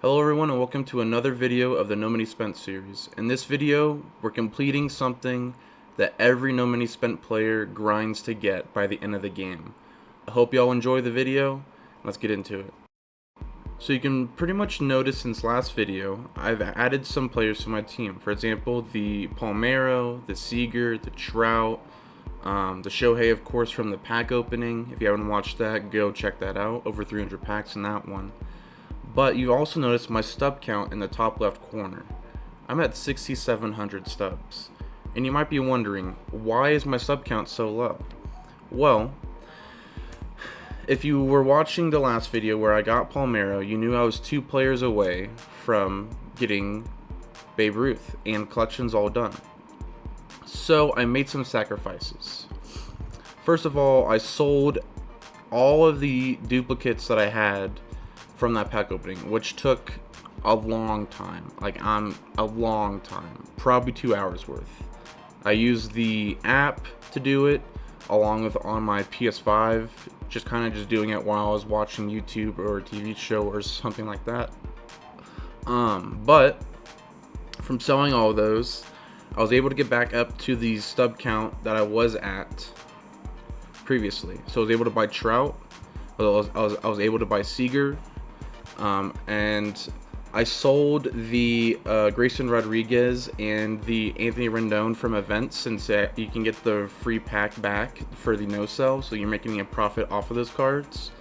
Hello everyone and welcome to another video of the No Money Spent series. In this video, we're completing something that every No Money Spent player grinds to get by the end of the game. I hope y'all enjoy the video. Let's get into it. So you can pretty much notice since last video, I've added some players to my team. For example, the Palmeiro, the Seager, the Trout, the Shohei, of course, from the pack opening. If you haven't watched that, go check that out. Over 300 packs in that one. But you also notice my stub count in the top left corner. I'm at 6,700 stubs. And you might be wondering, why is my stub count so low? Well, if you were watching the last video where I got Palmeiro, you knew I was 2 players away from getting Babe Ruth and collections all done. So I made some sacrifices. First of all, I sold all of the duplicates that I had from that pack opening, which took a long time, a long time, probably 2 hours worth. I used the app to do it, along with on my PS5, just doing it while I was watching YouTube or a TV show or something like that. But from selling all of those, I was able to get back up to the stub count that I was at previously. So I was able to buy Trout, I was able to buy Seager, and I sold the Grayson Rodriguez and the Anthony Rendon from events, since you can get the free pack back for the no-sell, so you're making a profit off of those cards.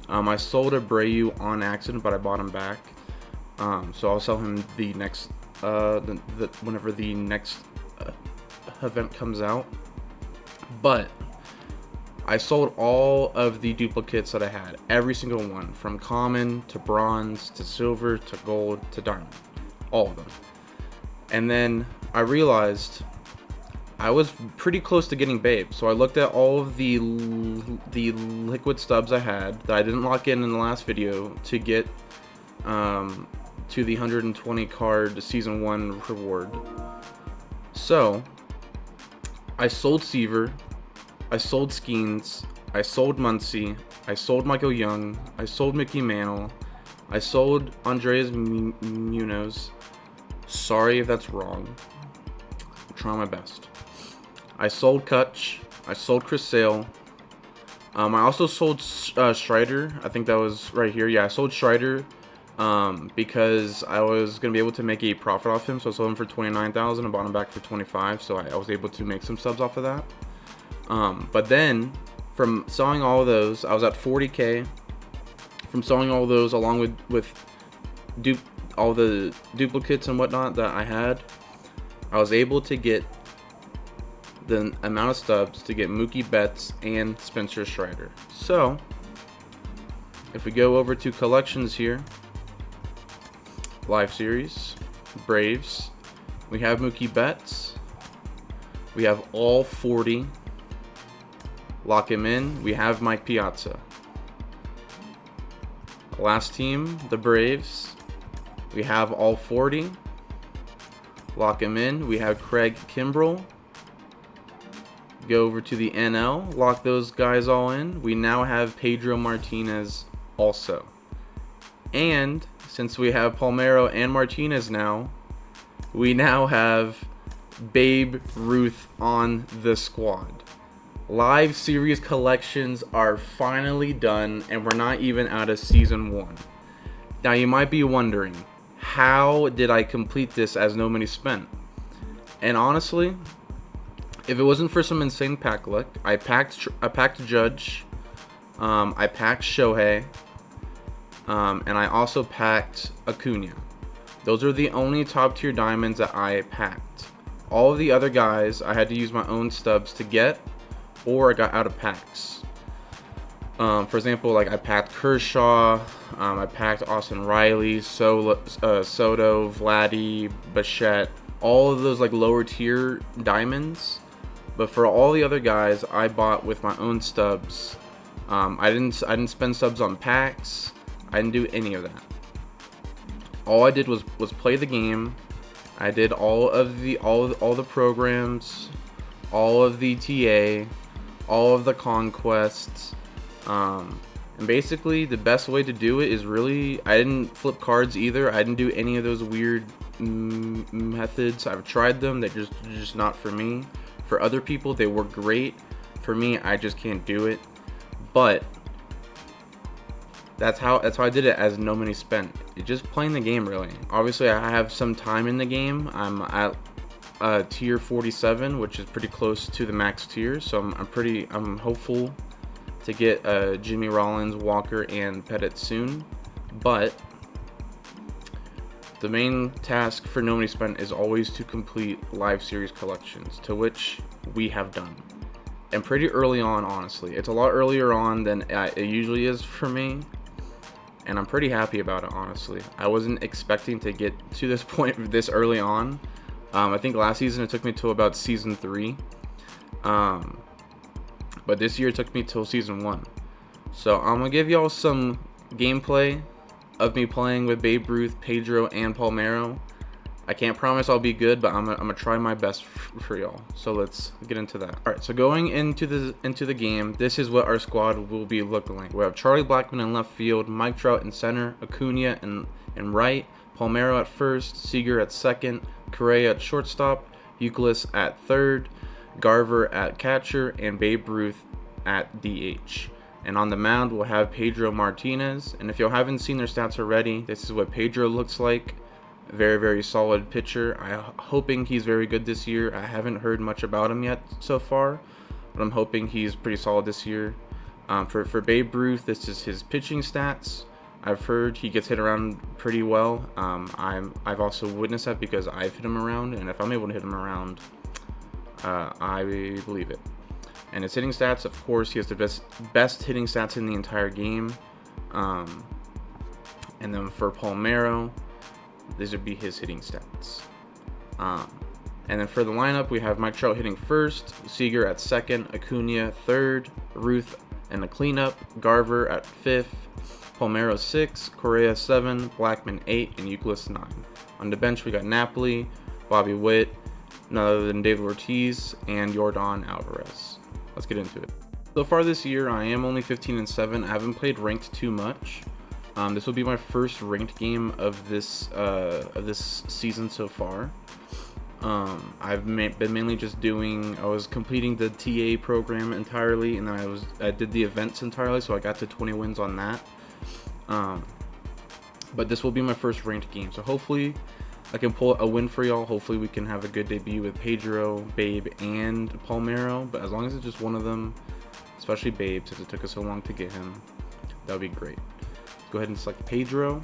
I sold Abreu on accident, but I bought him back. So I'll sell him the next, whenever the next event comes out. But I sold all of the duplicates that I had, every single one, from common to bronze to silver to gold to diamond, all of them. And then I realized I was pretty close to getting Babe, so I looked at all of the liquid stubs I had that I didn't lock in the last video to get to the 120 card season 1 reward. So I sold Seaver, I sold Skeens, I sold Muncy, I sold Michael Young, I sold Mickey Mantle, I sold Andres Munoz. Sorry if that's wrong. I'm trying my best. I sold Kutch, I sold Chris Sale. I also sold Strider. I think that was right here. Yeah, I sold Strider because I was going to be able to make a profit off him. So I sold him for 29,000 and bought him back for 25. So I was able to make some subs off of that. But then, from selling all of those, I was at 40k. From selling all of those, along with all the duplicates and whatnot that I had, I was able to get the amount of stubs to get Mookie Betts and Spencer Strider. So, if we go over to collections here, live series, Braves, we have Mookie Betts, we have all 40. Lock him in. We have Mike Piazza. Last team, the Braves. We have all 40. Lock him in. We have Craig Kimbrell. Go over to the NL. Lock those guys all in. We now have Pedro Martinez also. And since we have Palmeiro and Martinez now, we now have Babe Ruth on the squad. Live series collections are finally done, and we're not even out of season 1. Now you might be wondering, how did I complete this as no money spent? And honestly, if it wasn't for some insane pack luck, I packed Judge, I packed Shohei, and I also packed Acuna. Those are the only top tier diamonds that I packed. All of the other guys I had to use my own stubs to get, or I got out of packs. For example, like I packed Kershaw, I packed Austin Riley, Soto, Vladdy, Bichette, all of those like lower tier diamonds. But for all the other guys, I bought with my own stubs. I didn't spend subs on packs. I didn't do any of that. All I did was play the game. I did all the programs, all of the TA, all of the conquests, And basically, the best way to do it is really, I didn't flip cards either. I didn't do any of those weird methods. I've tried them. They're just not for me. For other people, they work great. For me, I just can't do it. But that's how I did it as no money spent. It's just playing the game, really. Obviously, I have some time in the game. I'm at tier 47, which is pretty close to the max tier. So I'm hopeful to get Jimmy Rollins, Walker, and Pettit soon. But the main task for No Money Spent is always to complete live series collections, to which we have done. And pretty early on, honestly. It's a lot earlier on than it usually is for me. And I'm pretty happy about it, honestly. I wasn't expecting to get to this point this early on. I think last season it took me till about season 3. But this year it took me till season 1. So I'm going to give y'all some gameplay of me playing with Babe Ruth, Pedro, and Palmeiro. I can't promise I'll be good, but I'm gonna try my best for y'all. So let's get into that. All right, so going into the game, this is what our squad will be looking like. We have Charlie Blackmon in left field, Mike Trout in center, Acuna in right, Palmeiro at first, Seager at second, Correa at shortstop, Euclid at third, Garver at catcher, and Babe Ruth at DH. And on the mound, we'll have Pedro Martinez. And if you haven't seen their stats already, this is what Pedro looks like. Very, very solid pitcher. I'm hoping he's very good this year. I haven't heard much about him yet so far, but I'm hoping he's pretty solid this year. For Babe Ruth, this is his pitching stats. I've heard he gets hit around pretty well. I've also witnessed that because I've hit him around, and if I'm able to hit him around, I believe it. And his hitting stats, of course, he has the best hitting stats in the entire game. And then for Palmeiro, these would be his hitting stats. And then for the lineup, we have Mike Trout hitting first, Seager at second, Acuna third, Ruth in the cleanup, Garver at fifth, Palmeiro 6, Correa 7, Blackmon 8, and Euclid 9. On the bench, we got Napoli, Bobby Witt, none other than David Ortiz, and Yordan Alvarez. Let's get into it. So far this year, I am only 15-7. I haven't played ranked too much. This will be my first ranked game of this season so far. I've been mainly just I was completing the TA program entirely, and then I did the events entirely, so I got to 20 wins on that. But this will be my first ranked game, so hopefully I can pull a win for y'all. Hopefully we can have a good debut with Pedro, Babe, and Palmeiro. But as long as it's just one of them, especially Babe, since it took us so long to get him, that would be great. Go ahead and select Pedro,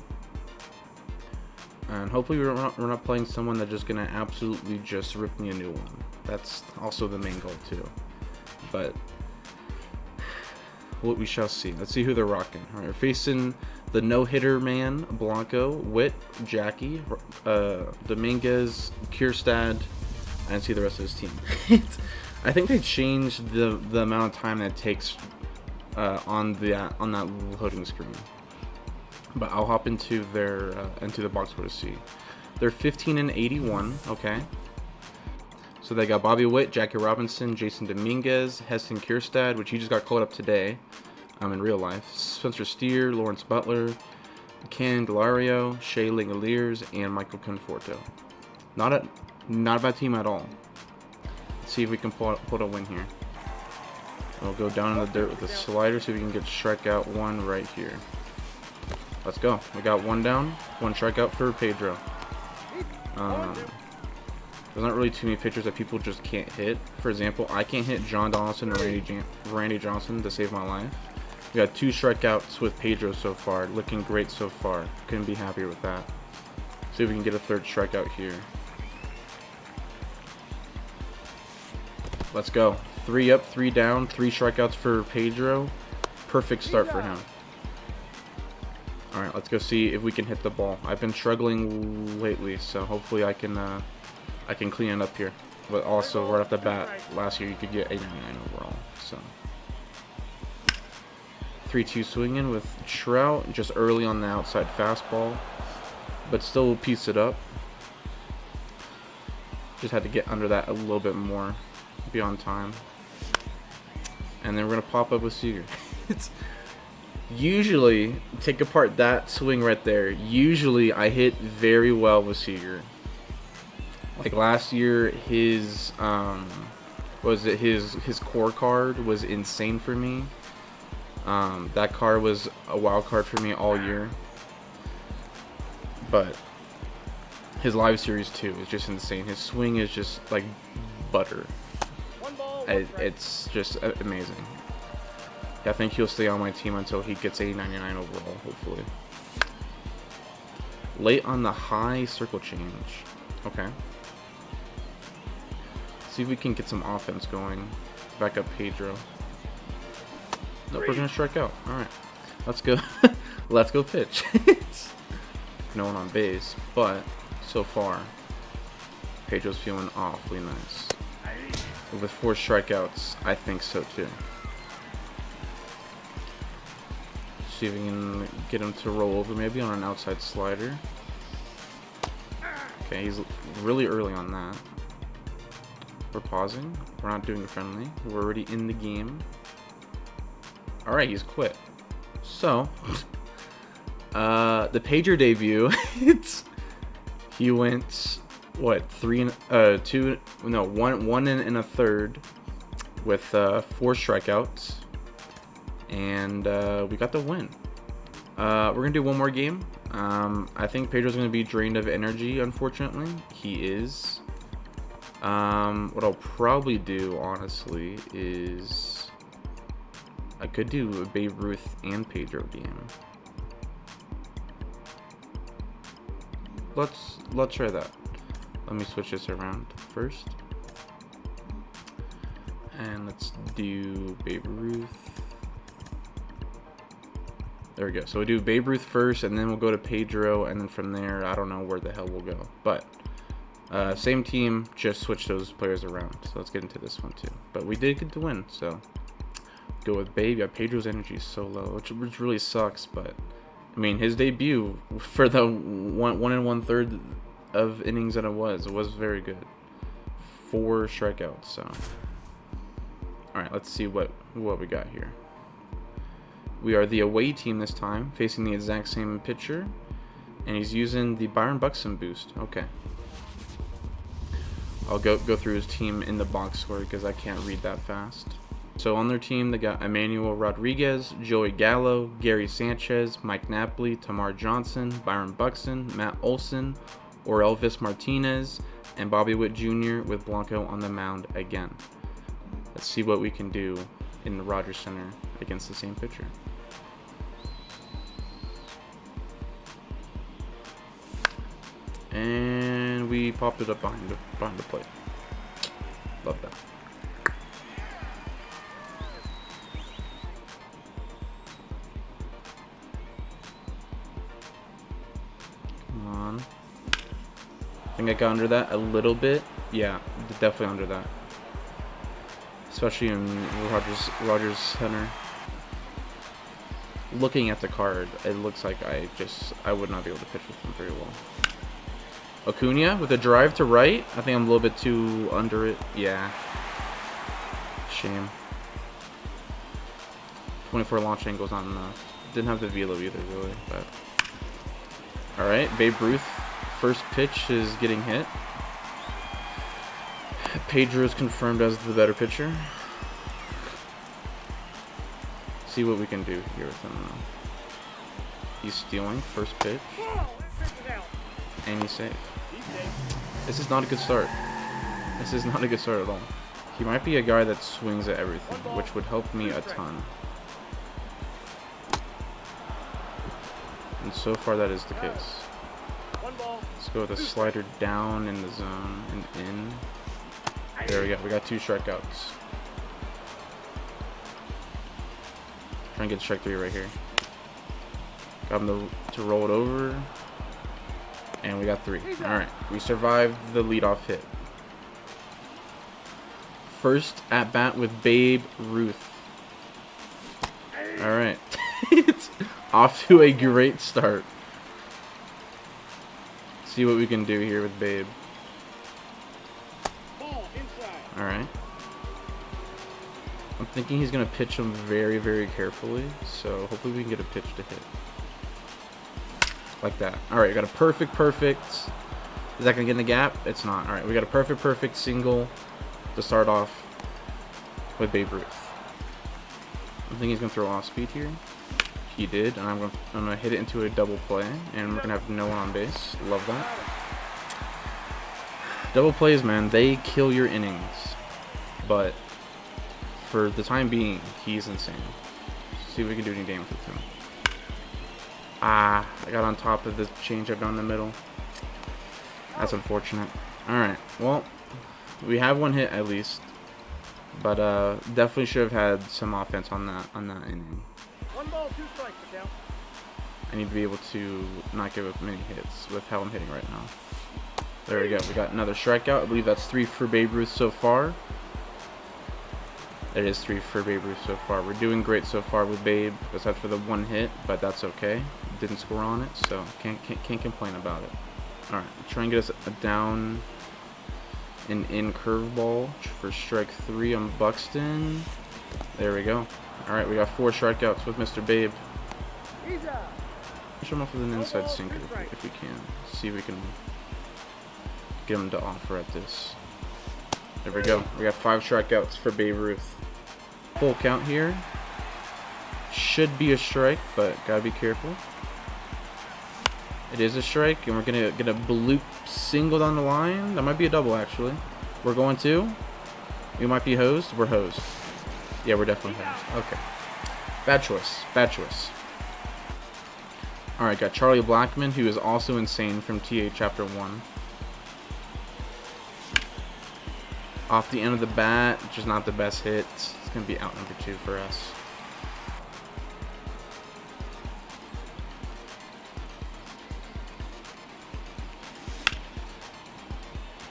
and hopefully we're not playing someone that's just gonna absolutely just rip me a new one. That's also the main goal too, but what we shall see. Let's see who they're rocking. All right, we're facing the no-hitter man, Blanco, Witt, Jackie, Dominguez, Kierstad. I didn't see the rest of his team. I think they changed the amount of time that it takes on that loading screen. But I'll hop into into the box score to see. They're 15-81. Okay. So they got Bobby Witt, Jackie Robinson, Jason Dominguez, Heston Kierstad, which he just got called up today. In real life. Spencer Steer, Lawrence Butler, Ken Delario, Shea Langoliers, and Michael Conforto. Not a bad team at all. Let's see if we can pull a win here. We'll go down in the dirt with the slider, see if we can get strikeout 1 right here. Let's go. We got 1 down, 1 strikeout for Pedro. There's not really too many pitchers that people just can't hit. For example, I can't hit John Donaldson or Randy Johnson to save my life. We got 2 strikeouts with Pedro so far. Looking great so far. Couldn't be happier with that. See if we can get a 3rd strikeout here. Let's go. 3 up, 3 down, 3 strikeouts for Pedro. Perfect start for him. Alright, let's go see if we can hit the ball. I've been struggling lately, so hopefully I can clean it up here. But also, right off the bat, last year you could get a 99 overall. So 3-2 swinging with Trout, just early on the outside fastball, but still will piece it up. Just had to get under that a little bit more, be on time. And then we're gonna pop up with Seager. Usually, take apart that swing right there. Usually, I hit very well with Seager. Like last year, his his core card was insane for me. That card was a wild card for me all year. But his live series too is just insane. His swing is just like butter. It's just amazing. I think he'll stay on my team until he gets 899 overall, hopefully. Late on the high circle change. Okay. See if we can get some offense going. Back up Pedro. Nope, we're gonna strike out. Alright. Let's go. Let's go pitch. No one on base, but so far, Pedro's feeling awfully nice. With 4 strikeouts, I think so too. See if we can get him to roll over maybe on an outside slider. Okay, he's really early on that. We're pausing. We're not doing friendly. We're already in the game. Alright, he's quit. So, the Pedro debut, he went, what, 1 and a third with 4 strikeouts. And we got the win. We're going to do one more game. I think Pedro's going to be drained of energy, unfortunately. He is. What I'll probably do, honestly, is I could do a Babe Ruth and Pedro game. Let's try that. Let me switch this around first. And let's do Babe Ruth. There we go. So we do Babe Ruth first, and then we'll go to Pedro, and then from there, I don't know where the hell we'll go. But same team, just switch those players around. So let's get into this one too. But we did get the win, so go with Babe. Yeah, Pedro's energy is so low, which really sucks. But I mean, his debut for the 1 1/3 of innings that it was very good. 4 strikeouts. So all right, let's see what we got here. We are the away team this time, facing the exact same pitcher, and he's using the Byron Buxton boost. Okay. I'll go through his team in the box score because I can't read that fast. So on their team, they got Emmanuel Rodriguez, Joey Gallo, Gary Sanchez, Mike Napoli, Tamar Johnson, Byron Buxton, Matt Olson, Orelvis Martinez, and Bobby Witt Jr. with Blanco on the mound again. Let's see what we can do in the Rogers Center against the same pitcher. And we popped it up behind the plate. Love that. Come on. I think I got under that a little bit. Yeah, definitely under that. Especially in Rogers Center. Looking at the card, it looks like I would not be able to pitch with him very well. Acuna with a drive to right. I think I'm a little bit too under it. Yeah. Shame. 24 launch angle's not enough. Didn't have the velo either, really. But all right, Babe Ruth. First pitch is getting hit. Pedro is confirmed as the better pitcher. See what we can do here with him. He's stealing first pitch. And he's safe. This is not a good start. This is not a good start at all. He might be a guy that swings at everything, which would help me a ton. And so far that is the case. Let's go with a slider down in the zone and in. There we go. We got 2 strikeouts. Try and get strike 3 right here. Got him to roll it over. And we got 3. Alright. We survived the leadoff hit. First at bat with Babe Ruth. Alright. It's off to a great start. See what we can do here with Babe. Alright. thinking he's going to pitch him very, very carefully. So hopefully we can get a pitch to hit. Like that. Alright, we got a perfect. Is that going to get in the gap? It's not. Alright, we got a perfect single to start off with Babe Ruth. I think he's going to throw off speed here. He did, and I'm gonna hit it into a double play, and we're gonna have no one on base. Love that. Double plays, man, they kill your innings, but for the time being, he's insane. Let's see if we can do any damage with him. I got on top of the change I've done in the middle. That's unfortunate. All right, well, we have one hit at least, but definitely should have had some offense on that inning. 1 ball, 2 strikes, count. I need to be able to not give up many hits with how I'm hitting right now. There we go. We got another strikeout. I believe that's 3 for Babe Ruth so far. It is 3 for Babe Ruth so far. We're doing great so far with Babe, except for the 1 hit, but that's okay. Didn't score on it, so can't complain about it. All right, try and get us a down and in curveball for strike 3 on Buxton. There we go. All right, we got 4 strikeouts with Mr. Babe. Show him off with an inside sinker if we can. See if we can get him to offer at this. There we go. We got 5 strikeouts for Babe Ruth. Full count here. Should be a strike, but gotta be careful. It is a strike, and we're gonna get a bloop single down the line. That might be a double, actually. We're going to. We might be hosed. We're hosed. Yeah, we're definitely hosed. Okay. Bad choice. Alright, got Charlie Blackmon, who is also insane from TA Chapter 1. Off the end of the bat, just not the best hit. It's going to be out number 2 for us.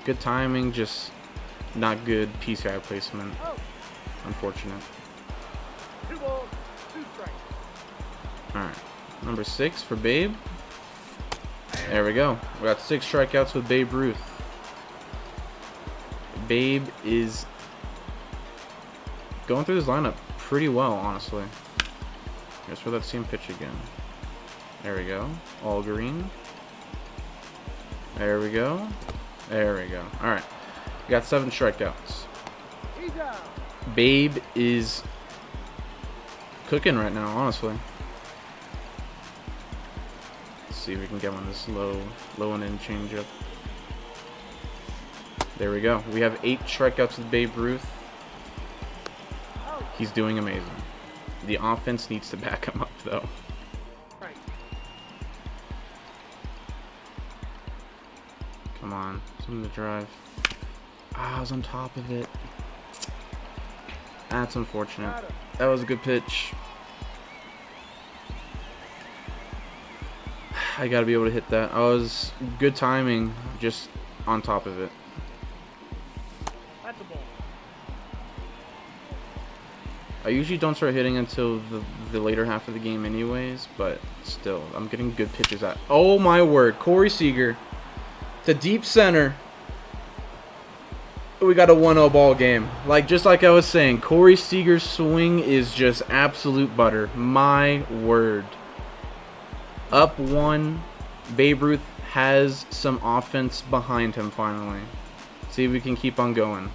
Good timing, just not good PCI placement. Unfortunate. 2 balls, 2 strikes. Alright. Number 6 for Babe. There we go. We got 6 strikeouts with Babe Ruth. Babe is going through this lineup pretty well, honestly. Let's throw that same pitch again. There we go. All green. There we go. Alright. We got 7 strikeouts. Babe is cooking right now, honestly. Let's see if we can get on this low and in changeup. There we go. We have 8 strikeouts with Babe Ruth. He's doing amazing. The offense needs to back him up, though. Come on. Something to drive. I was on top of it. That's unfortunate. That was a good pitch. I gotta be able to hit that. I was good timing, just on top of it. That's a ball. I usually don't start hitting until the later half of the game anyways, but still, I'm getting good pitches at. Oh my word, Corey Seager to deep center. We got a 1-0 ball game. Just like I was saying, Corey Seager's swing is just absolute butter. My word. Up 1. Babe Ruth has some offense behind him finally. See if we can keep on going.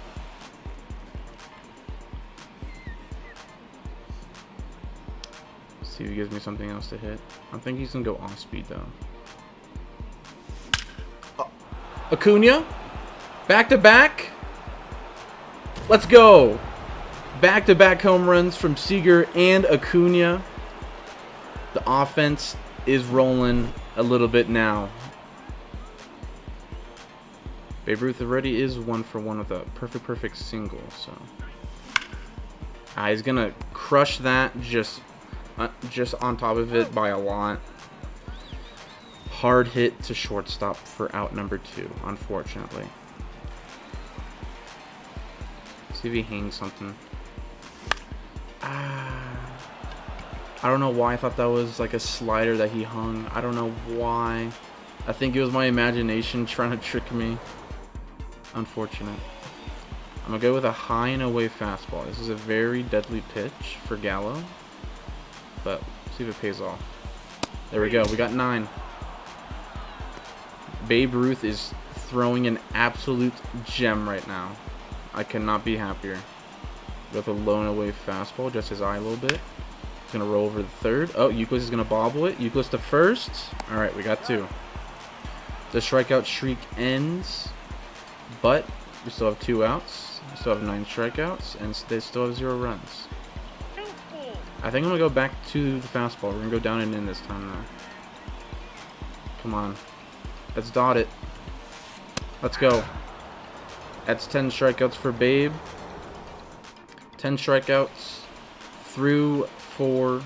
See if he gives me something else to hit. I think he's going to go off speed though. Acuna. Back to back. Let's go. Back-to-back home runs from Seager and Acuna. The offense is rolling a little bit now. Babe Ruth already is 1 for 1 with a perfect single. So he's gonna crush that just on top of it by a lot. Hard hit to shortstop for out number 2, unfortunately. See if he hangs something. I don't know why I thought that was like a slider that he hung. I don't know why. I think it was my imagination trying to trick me. Unfortunate. I'm going to go with a high and away fastball. This is a very deadly pitch for Gallo. But see if it pays off. There we go. We got 9. Babe Ruth is throwing an absolute gem right now. I cannot be happier. With a low and away fastball, just his eye a little bit. He's going to roll over the third. Oh, Euclid is going to bobble it. Euclid's to first. All right, we got 2. The strikeout streak ends, but we still have 2 outs. We still have 9 strikeouts, and they still have 0 runs. I think I'm going to go back to the fastball. We're going to go down and in this time, though. Come on. Let's dot it. Let's go. That's 10 strikeouts for Babe. 10 strikeouts through 4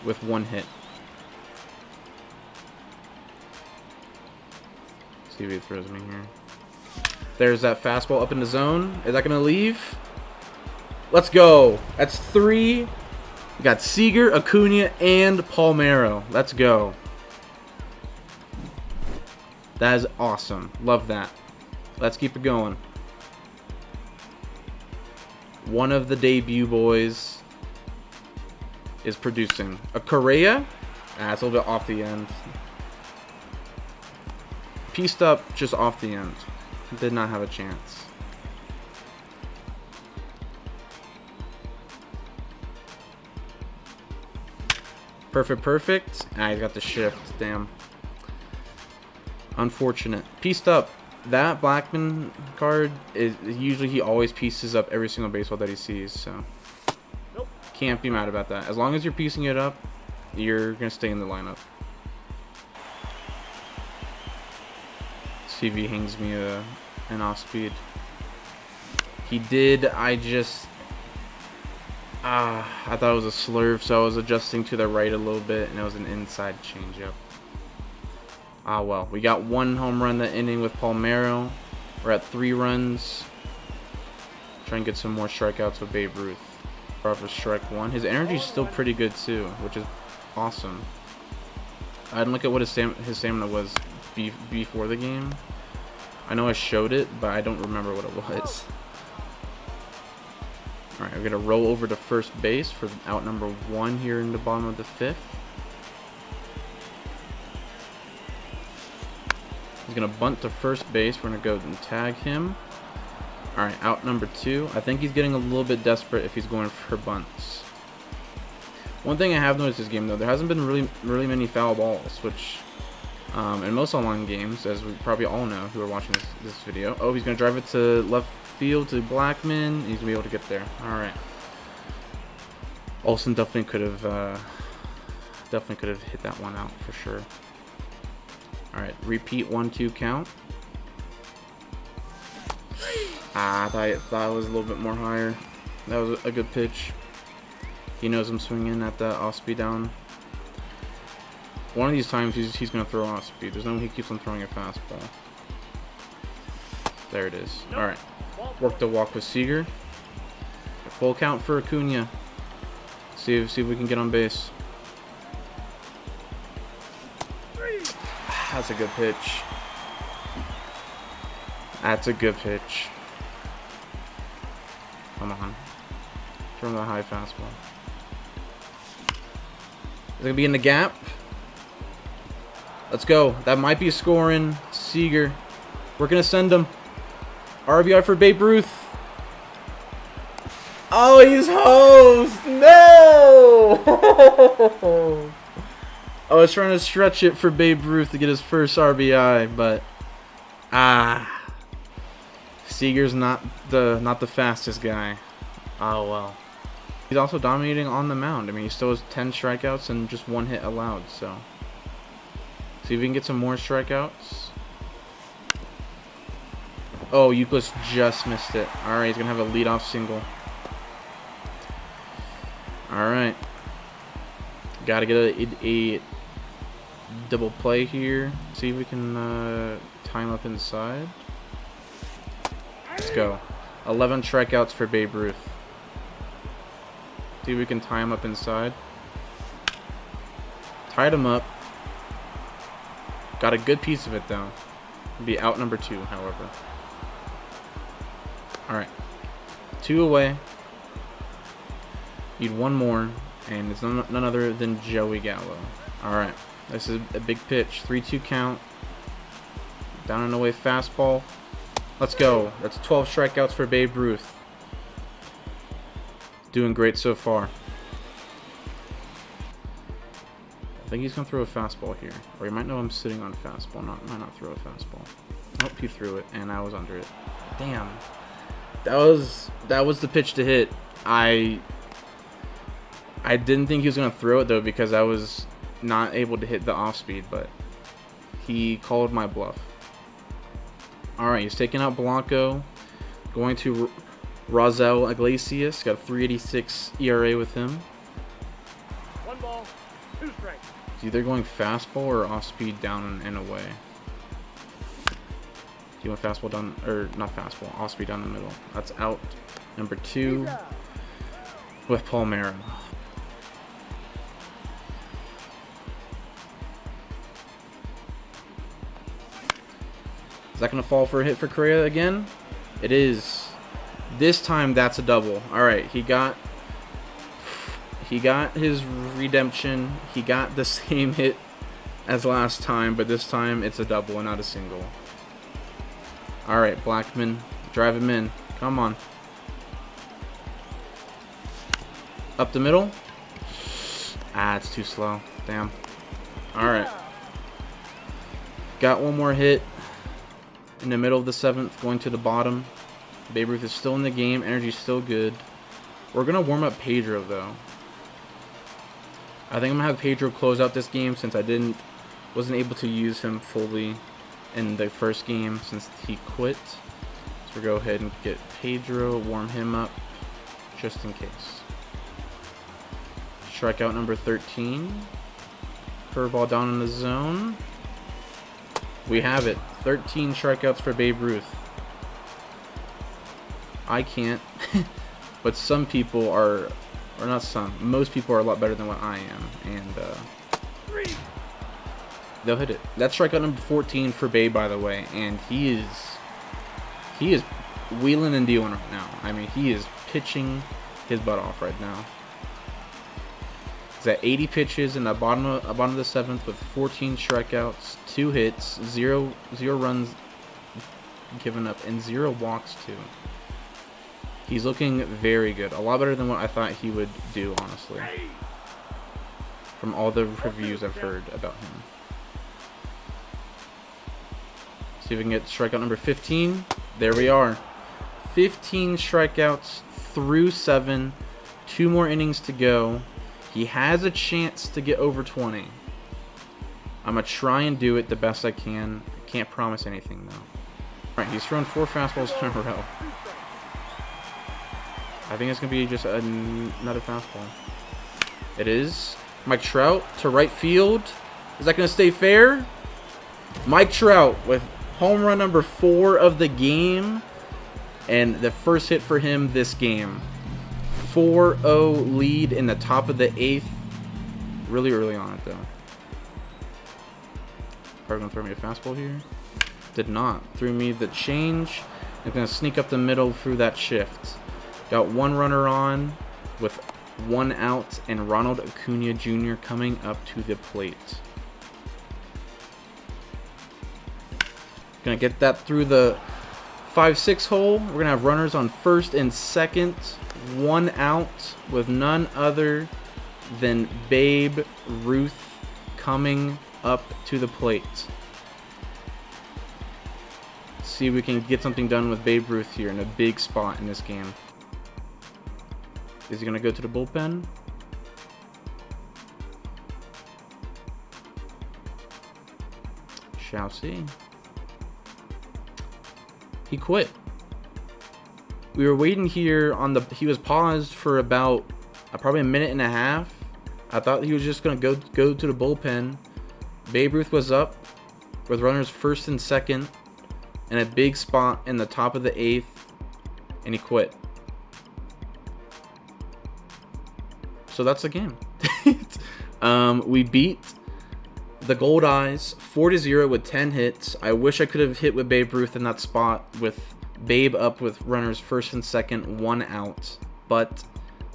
with 1 hit. See if he throws me here. There's that fastball up in the zone. Is that going to leave? Let's go. That's 3. We got Seager, Acuna, and Palmeiro. Let's go. That is awesome. Love that. Let's keep it going. One of the debut boys is producing. A Correa? It's a little bit off the end. Pieced up just off the end. Did not have a chance. Perfect. He's got the shift. Damn. Unfortunate. Pieced up. That Blackman card is usually he always pieces up every single baseball that he sees, so can't be mad about that. As long as you're piecing it up, you're gonna stay in the lineup. See if he hangs me an off speed. He did. I thought it was a slurve, so I was adjusting to the right a little bit, and it was an inside changeup. Well, we got 1 home run that inning with Palmeiro. We're at 3 runs. Try and get some more strikeouts with Babe Ruth. Off of strike 1. His energy is still pretty good too, which is awesome. I didn't look at what his stamina was before the game. I know I showed it, but I don't remember what it was. Alright, we're going to roll over to first base for out number 1 here in the bottom of the 5th. He's going to bunt to first base. We're going to go and tag him. Alright, out number 2. I think he's getting a little bit desperate if he's going for bunts. One thing I have noticed this game, though, there hasn't been really many foul balls, which in most online games, as we probably all know who are watching this video. Oh, he's going to drive it to left field to Blackman. He's going to be able to get there. Alright. Olsen definitely could have hit that one out for sure. Alright, repeat 1-2 count. I thought it was a little bit more higher. That was a good pitch. He knows I'm swinging at the off speed down. One of these times he's going to throw off speed. There's no way he keeps on throwing a fastball. There it is. Alright. Work the walk with Seager. Full count for Acuna. See if we can get on base. That's a good pitch. That's a good pitch. Come on. Throw him the high fastball. Is it going to be in the gap? Let's go. That might be scoring. Seager. We're going to send him. RBI for Babe Ruth. Oh, he's hosed. No! I was trying to stretch it for Babe Ruth to get his first RBI, but Seager's not the fastest guy. Oh well. He's also dominating on the mound. I mean, he still has 10 strikeouts and just 1 hit allowed, so see if we can get some more strikeouts. Oh, Euclid just missed it. Alright, he's gonna have a leadoff single. Alright. Gotta get a double play here. See if we can time up inside. Let's go. 11 strikeouts for Babe Ruth. See if we can tie him up inside. Tied him up. Got a good piece of it though. Be out number 2, however. All right, 2 away. Need 1 more, and it's none other than Joey Gallo. All right, this is a big pitch. 3-2 count. Down and away fastball. Let's go. That's 12 strikeouts for Babe Ruth. Doing great so far. I think he's going to throw a fastball here. Or he might know I'm sitting on a fastball. Might not throw a fastball. Nope, he threw it, and I was under it. Damn. That was the pitch to hit. I didn't think he was going to throw it, though, because I was not able to hit the off speed, but he called my bluff. Alright, he's taking out Blanco. Going to Rosel Iglesias. Got a 3.86 ERA with him. 1 ball, 2 strikes. He's either going fastball or off speed down and away. Do you want fastball down, or not fastball, off speed down the middle? That's out number 2 with Palmero. Is that going to fall for a hit for Correa again? It is. This time that's a double. All right, he got his redemption. He got the same hit as last time, but this time it's a double and not a single. All right, Blackman, drive him in. Come on. Up the middle. Ah, it's too slow. Damn. All right. Got 1 more hit. In the middle of the 7th, going to the bottom. Babe Ruth is still in the game. Energy's still good. We're going to warm up Pedro, though. I think I'm going to have Pedro close out this game since I wasn't able to use him fully in the first game since he quit. So we'll go ahead and get Pedro, warm him up, just in case. Strikeout number 13. Curveball down in the zone. We have it. 13 strikeouts for Babe Ruth. I can't. But some people are, or not some, most people are a lot better than what I am. And they'll hit it. That's strikeout number 14 for Babe, by the way. And he is wheeling and dealing right now. I mean, he is pitching his butt off right now. He's at 80 pitches in the bottom of the 7th with 14 strikeouts, 2 hits, 0 runs given up, and 0 walks too. He's looking very good. A lot better than what I thought he would do, honestly. From all the reviews I've heard about him. See if we can get strikeout number 15. There we are. 15 strikeouts through 7. 2 more innings to go. He has a chance to get over 20. I'm going to try and do it the best I can. Can't promise anything, though. Alright, he's thrown 4 fastballs in a row. I think it's going to be just another fastball. It is. Mike Trout to right field. Is that going to stay fair? Mike Trout with home run number 4 of the game. And the first hit for him this game. 4-0 lead in the top of the 8th. Really early on it, though. Probably going to throw me a fastball here. Did not. Threw me the change. I'm going to sneak up the middle through that shift. Got 1 runner on with 1 out, and Ronald Acuna Jr. coming up to the plate. Going to get that through the 5-6 hole. We're going to have runners on first and second. 1 out with none other than Babe Ruth coming up to the plate. See if we can get something done with Babe Ruth here in a big spot in this game. Is he going to go to the bullpen? Shall see. He quit. We were waiting here on the... He was paused for about probably a minute and a half. I thought he was just going to go to the bullpen. Babe Ruth was up with runners first and second in a big spot in the top of the 8th, and he quit. So that's the game. We beat the Gold Eyes 4-0 with 10 hits. I wish I could have hit with Babe Ruth in that spot with Babe up with runners first and second, 1 out. But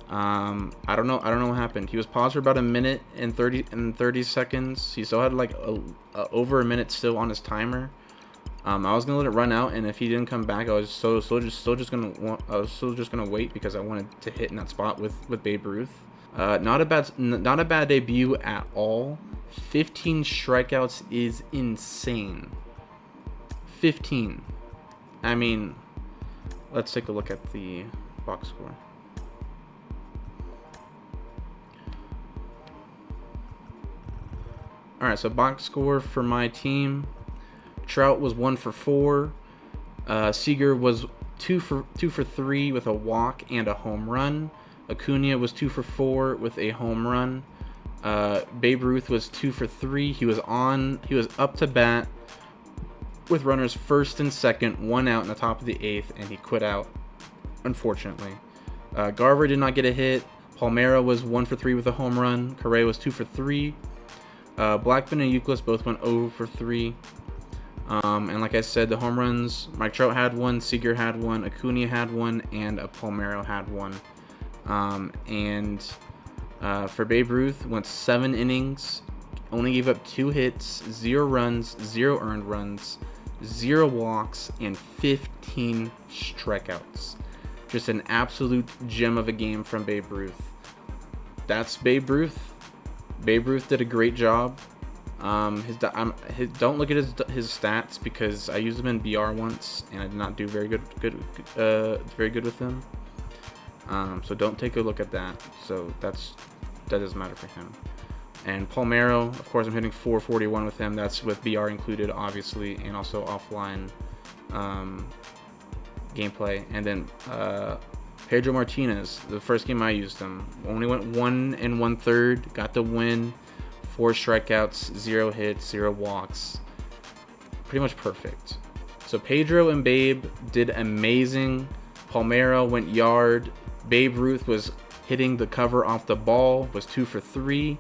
I don't know what happened. He was paused for about a minute and 30 seconds. He still had like over a minute still on his timer. I was gonna let it run out, and if he didn't come back, I was still just gonna wait because I wanted to hit in that spot with Babe Ruth. Not a bad debut at all. 15 strikeouts is insane. 15. I mean, let's take a look at the box score. All right, so box score for my team: Trout was 1 for 4. Seager was 2 for 3 with a walk and a home run. Acuna was 2 for 4 with a home run. Babe Ruth was 2 for 3. He was up to bat with runners first and second, 1 out in the top of the 8th, and he quit out, unfortunately. Garver did not get a hit. Palmeiro was 1 for 3 with a home run. Correa was 2 for 3. Blackman and Euclid both went 0 for 3. And like I said, the home runs, Mike Trout had 1, Seager had 1, Acuna had 1, and Palmeiro had 1. For Babe Ruth, went 7 innings, only gave up 2 hits, 0 runs, 0 earned runs, 0 walks, and 15 strikeouts. Just an absolute gem of a game from Babe Ruth. That's Babe Ruth. Babe Ruth did a great job. Don't look at his stats because I used them in BR once and I did not do very good with them. So don't take a look at that. So that doesn't matter for him. And Palmeiro, of course, I'm hitting 441 with him. That's with BR included, obviously, and also offline gameplay. And then Pedro Martinez, the first game I used him, only went 1 1/3, got the win, 4 strikeouts, 0 hits, 0 walks, pretty much perfect. So Pedro and Babe did amazing. Palmeiro went yard. Babe Ruth was hitting the cover off the ball, was 2 for 3,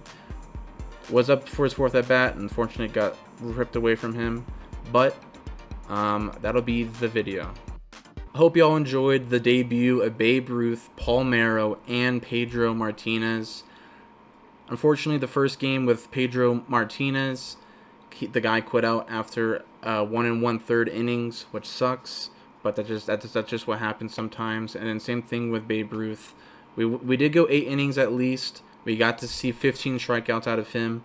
was up for his 4th at bat, unfortunately got ripped away from him, but that'll be the video. Hope y'all enjoyed the debut of Babe Ruth, Palmeiro, and Pedro Martinez. Unfortunately, the first game with Pedro Martinez, the guy quit out after 1 1/3 innings, which sucks. But that's just what happens sometimes. And then same thing with Babe Ruth. We did go 8 innings at least. We got to see 15 strikeouts out of him.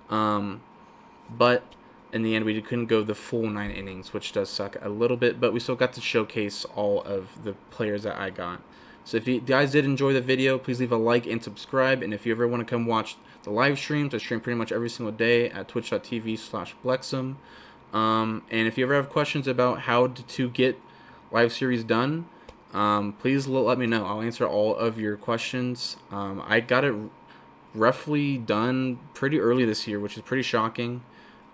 But in the end, we couldn't go the full 9 innings, which does suck a little bit. But we still got to showcase all of the players that I got. So if you guys did enjoy the video, please leave a like and subscribe. And if you ever want to come watch the live streams, I stream pretty much every single day at twitch.tv/Blexum. And if you ever have questions about how to get live series done, please let me know. I'll answer all of your questions. I got it roughly done pretty early this year, which is pretty shocking.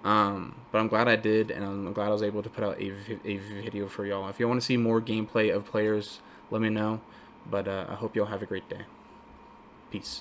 But I'm glad I did, and I'm glad I was able to put out a video for y'all. If you want to see more gameplay of players, let me know. But I hope y'all have a great day. Peace.